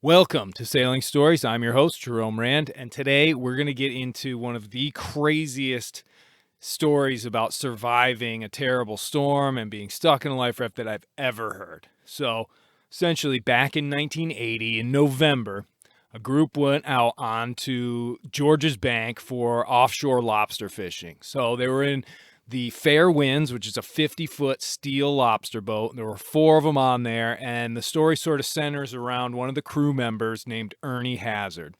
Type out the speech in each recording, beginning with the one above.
Welcome to Sailing Stories. I'm your host, Jerome Rand, and today we're going to get into one of the craziest stories about surviving a terrible storm and being stuck in a life raft that I've ever heard. So, essentially, back in 1980, in November, a group went out onto George's Bank for offshore lobster fishing. So, they were in the Fair Winds, which is a 50-foot steel lobster boat. There were four of them on there, and the story sort of centers around one of the crew members named Ernie Hazard.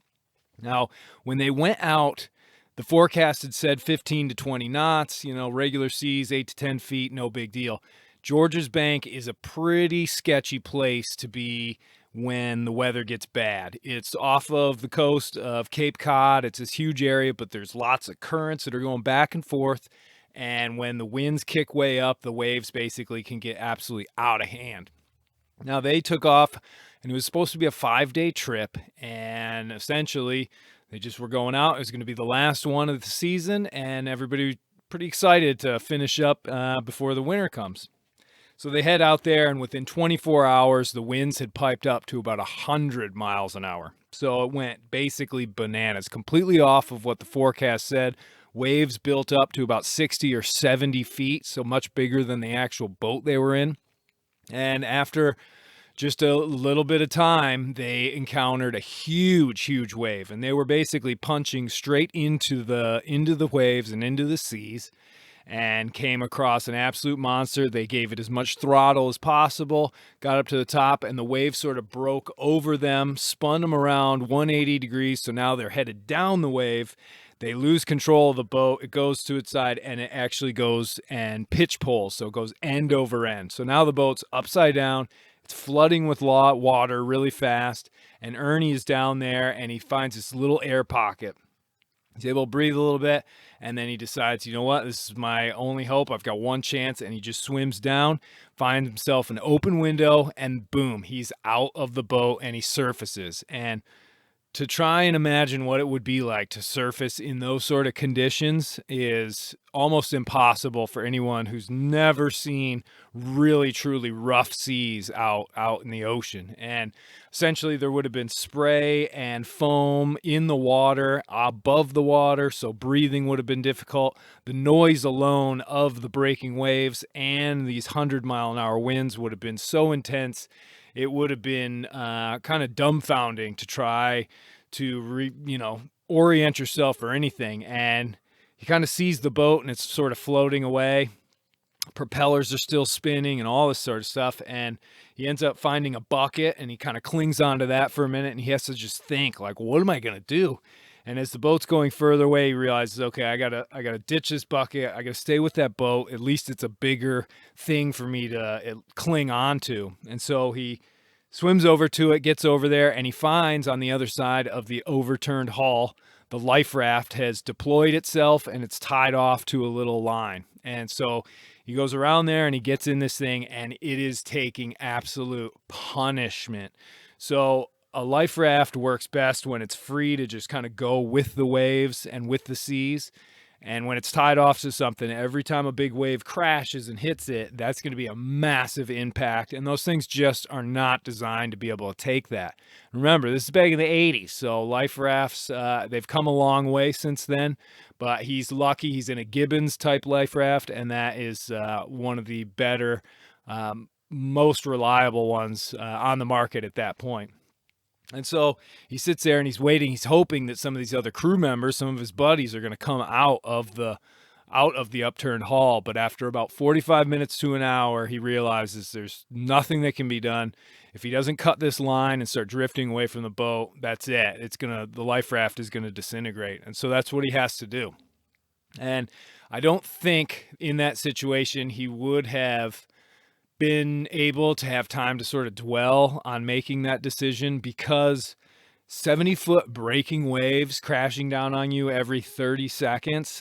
Now, when they went out, the forecast had said 15 to 20 knots, regular seas, 8 to 10 feet, no big deal. George's Bank is a pretty sketchy place to be when the weather gets bad. It's off of the coast of Cape Cod. It's this huge area, but there's lots of currents that are going back and forth. And when the winds kick way up, the waves basically can get absolutely out of hand. Now, they took off, and it was supposed to be a 5-day trip. And essentially, they just were going out. It was going to be the last one of the season, and everybody was pretty excited to finish up before the winter comes. So they head out there, and within 24 hours, the winds had piped up to about 100 miles an hour. So it went basically bananas, completely off of what the forecast said. Waves built up to about 60 or 70 feet, so much bigger than the actual boat they were in. And after just a little bit of time, they encountered a huge wave, and they were basically punching straight into the waves and into the seas, and came across an absolute monster. They gave it as much throttle as possible, got up to the top, and the wave sort of broke over them, spun them around 180 degrees, so now they're headed down the wave. They lose control of the boat. It goes to its side, and it actually goes and pitch poles, so it goes end over end. So now the boat's upside down. It's flooding with water really fast, and Ernie is down there, and he finds this little air pocket. He's able to breathe a little bit, and then he decides, you know what, this is my only hope. I've got one chance, and he just swims down, finds himself an open window, and boom, he's out of the boat, and he surfaces. And to try and imagine what it would be like to surface in those sort of conditions is almost impossible for anyone who's never seen really truly rough seas out in the ocean. And essentially there would have been spray and foam in the water, above the water, so breathing would have been difficult. The noise alone of the breaking waves and these 100-mile-an-hour winds would have been so intense. It would have been kind of dumbfounding to try to orient yourself or anything. And he kind of sees the boat, and it's sort of floating away. Propellers are still spinning and all this sort of stuff. And he ends up finding a bucket, and he kind of clings onto that for a minute, and he has to just think, like, what am I going to do? And as the boat's going further away, he realizes, okay, I gotta ditch this bucket. I gotta stay with that boat. At least it's a bigger thing for me to cling on to. And so he swims over to it, gets over there, and he finds on the other side of the overturned hull, the life raft has deployed itself, and it's tied off to a little line. And so he goes around there, and he gets in this thing, and it is taking absolute punishment. So a life raft works best when it's free to just kind of go with the waves and with the seas. And when it's tied off to something, every time a big wave crashes and hits it, that's going to be a massive impact. And those things just are not designed to be able to take that. Remember, this is back in the 80s, so life rafts, they've come a long way since then. But he's lucky he's in a Gibbons type life raft, and that is one of the better, most reliable ones on the market at that point. And so he sits there and he's waiting. He's hoping that some of these other crew members, some of his buddies, are going to come out of the upturned hull. But after about 45 minutes to an hour, he realizes there's nothing that can be done. If he doesn't cut this line and start drifting away from the boat, that's it. The life raft is going to disintegrate. And so that's what he has to do. And I don't think in that situation he would have been able to have time to sort of dwell on making that decision, because 70-foot breaking waves crashing down on you every 30 seconds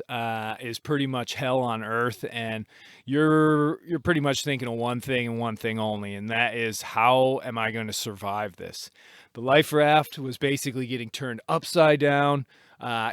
is pretty much hell on earth. And you're pretty much thinking of one thing and one thing only, and that is, how am I going to survive this? The life raft was basically getting turned upside down.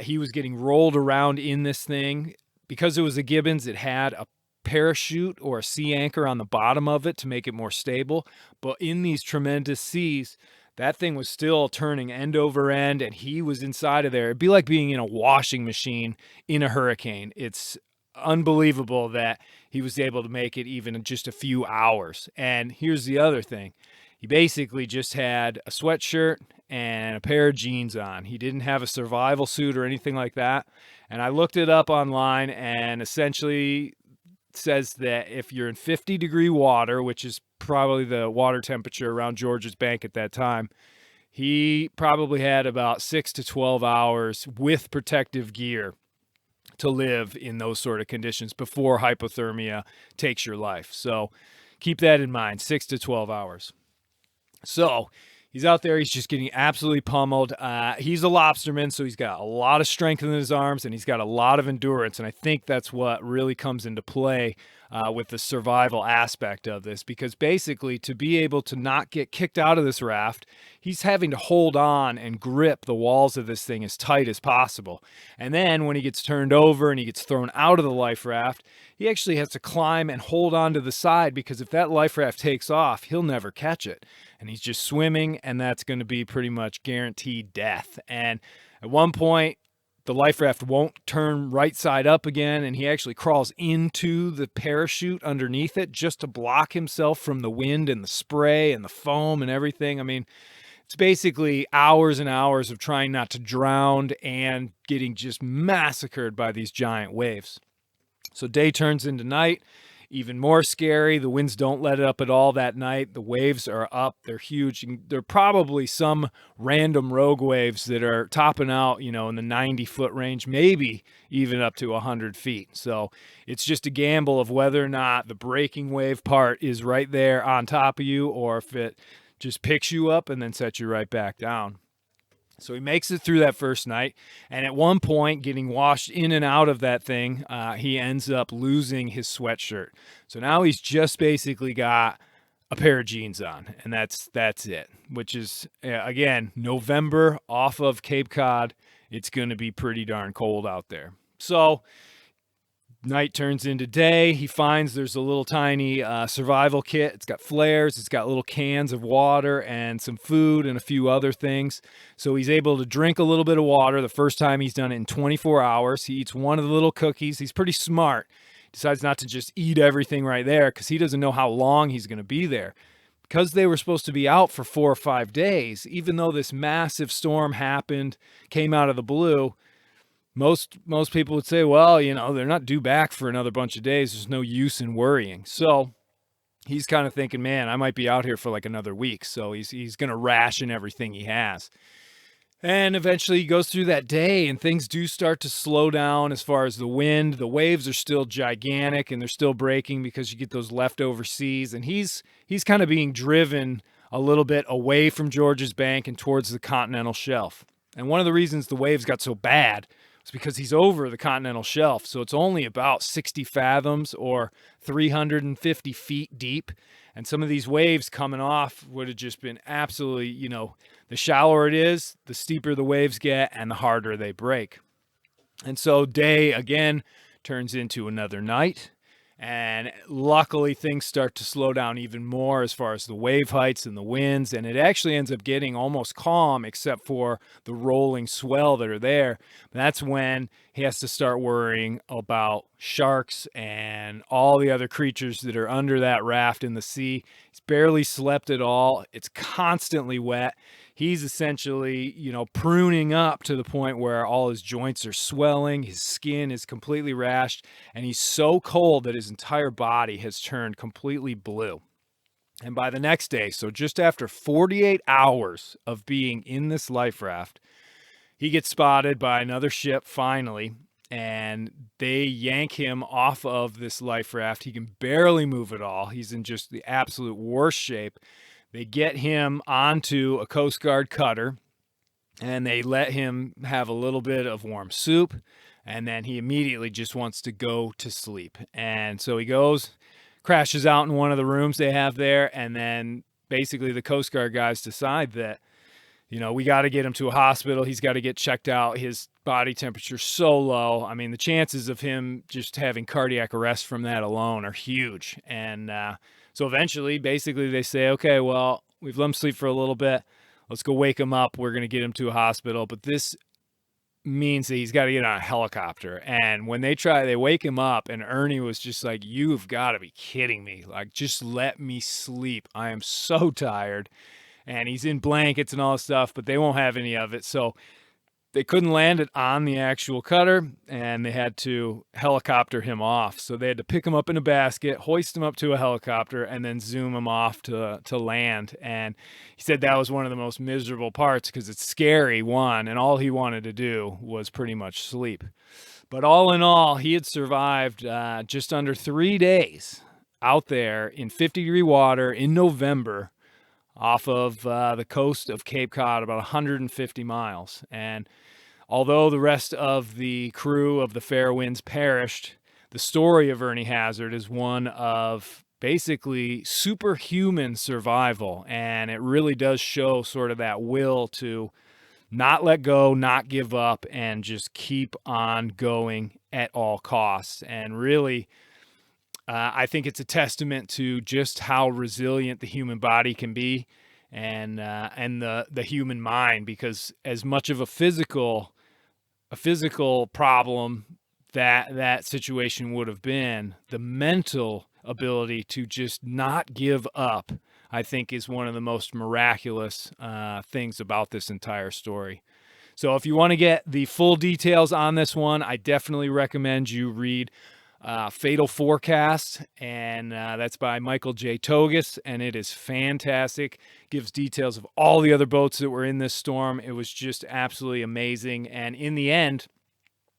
He was getting rolled around in this thing. Because it was a Gibbons, it had a parachute or a sea anchor on the bottom of it to make it more stable. But in these tremendous seas, that thing was still turning end over end, and he was inside of there. It'd be like being in a washing machine in a hurricane. It's unbelievable that he was able to make it even in just a few hours. And here's the other thing. He basically just had a sweatshirt and a pair of jeans on. He didn't have a survival suit or anything like that. And I looked it up online, and essentially says that if you're in 50-degree water, which is probably the water temperature around George's Bank at that time, he probably had about 6 to 12 hours with protective gear to live in those sort of conditions before hypothermia takes your life. So keep that in mind, 6 to 12 hours. So he's out there. He's just getting absolutely pummeled. He's a lobsterman, so he's got a lot of strength in his arms, and he's got a lot of endurance. And I think that's what really comes into play with the survival aspect of this, because basically to be able to not get kicked out of this raft, he's having to hold on and grip the walls of this thing as tight as possible. And then when he gets turned over and he gets thrown out of the life raft, he actually has to climb and hold on to the side, because if that life raft takes off, he'll never catch it. And he's just swimming, and that's going to be pretty much guaranteed death. And at one point, the life raft won't turn right side up again, and he actually crawls into the parachute underneath it just to block himself from the wind and the spray and the foam and everything. I mean, it's basically hours and hours of trying not to drown and getting just massacred by these giant waves. So day turns into night. Even more scary. The winds don't let it up at all that night. The waves are up. They're huge. There are probably some random rogue waves that are topping out, in the 90-foot range, maybe even up to 100 feet. So it's just a gamble of whether or not the breaking wave part is right there on top of you, or if it just picks you up and then sets you right back down. So he makes it through that first night, and at one point, getting washed in and out of that thing, he ends up losing his sweatshirt. So now he's just basically got a pair of jeans on, and that's it, which is, again, November off of Cape Cod. It's going to be pretty darn cold out there. So night turns into day. He finds there's a little tiny survival kit. It's got flares. It's got little cans of water and some food and a few other things. So he's able to drink a little bit of water. The first time he's done it in 24 hours. He eats one of the little cookies. He's pretty smart. Decides not to just eat everything right there, because he doesn't know how long he's going to be there. Because they were supposed to be out for 4 or 5 days, even though this massive storm happened, came out of the blue, most people would say, well, they're not due back for another bunch of days. There's no use in worrying. So he's kind of thinking, man, I might be out here for like another week. So he's going to ration everything he has. And eventually he goes through that day, and things do start to slow down as far as the wind. The waves are still gigantic, and they're still breaking because you get those leftover seas. And he's kind of being driven a little bit away from George's Bank and towards the continental shelf. And one of the reasons the waves got so bad was because he's over the continental shelf. So it's only about 60 fathoms or 350 feet deep. And some of these waves coming off would have just been absolutely, the shallower it is, the steeper the waves get and the harder they break. And so day again turns into another night. And luckily things start to slow down even more as far as the wave heights and the winds. And it actually ends up getting almost calm, except for the rolling swell that are there. That's when he has to start worrying about sharks and all the other creatures that are under that raft in the sea. He's barely slept at all. It's constantly wet. He's essentially, pruning up to the point where all his joints are swelling. His skin is completely rashed, and he's so cold that his entire body has turned completely blue. And by the next day, so just after 48 hours of being in this life raft, he gets spotted by another ship finally, and they yank him off of this life raft. He can barely move at all. He's in just the absolute worst shape. They get him onto a Coast Guard cutter, and they let him have a little bit of warm soup, and then he immediately just wants to go to sleep. And so he goes, crashes out in one of the rooms they have there, and then basically the Coast Guard guys decide that, we got to get him to a hospital. He's got to get checked out. His body temperature's so low. I mean, the chances of him just having cardiac arrest from that alone are huge. And so eventually, basically, they say, okay, well, we've let him sleep for a little bit. let's go wake him up. We're going to get him to a hospital. But this means that he's got to get on a helicopter. And when they wake him up, and Ernie was just like, you've got to be kidding me. Like, just let me sleep. I am so tired. And he's in blankets and all this stuff, but they won't have any of it. So they couldn't land it on the actual cutter, and they had to helicopter him off. So they had to pick him up in a basket, hoist him up to a helicopter, and then zoom him off to land. And he said that was one of the most miserable parts because it's scary, one, and all he wanted to do was pretty much sleep. But all in all, he had survived just under 3 days out there in 50-degree water in November, off of the coast of Cape Cod, about 150 miles. And although the rest of the crew of the Fair Winds perished, the story of Ernie Hazard is one of basically superhuman survival. And it really does show sort of that will to not let go, not give up, and just keep on going at all costs. And really, I think it's a testament to just how resilient the human body can be, and the human mind, because as much of a physical problem that situation would have been, the mental ability to just not give up, I think, is one of the most miraculous things about this entire story. So if you want to get the full details on this one, I definitely recommend you read Fatal Forecast, and that's by Michael J. Tougias, and it is fantastic. Gives details of all the other boats that were in this storm. It was just absolutely amazing. And in the end,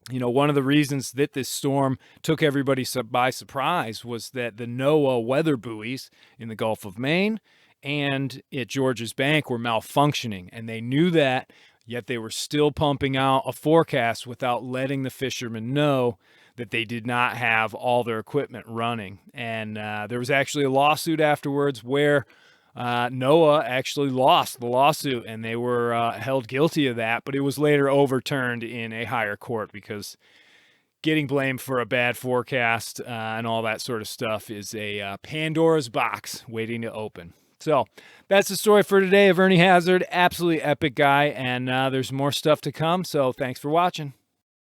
one of the reasons that this storm took everybody by surprise was that the NOAA weather buoys in the Gulf of Maine and at Georges Bank were malfunctioning, and they knew that, yet they were still pumping out a forecast without letting the fishermen know that they did not have all their equipment running. And there was actually a lawsuit afterwards where NOAA actually lost the lawsuit, and they were held guilty of that, but it was later overturned in a higher court, because getting blamed for a bad forecast and all that sort of stuff is a Pandora's box waiting to open. So that's the story for today of Ernie Hazard. Absolutely epic guy, and there's more stuff to come, so thanks for watching.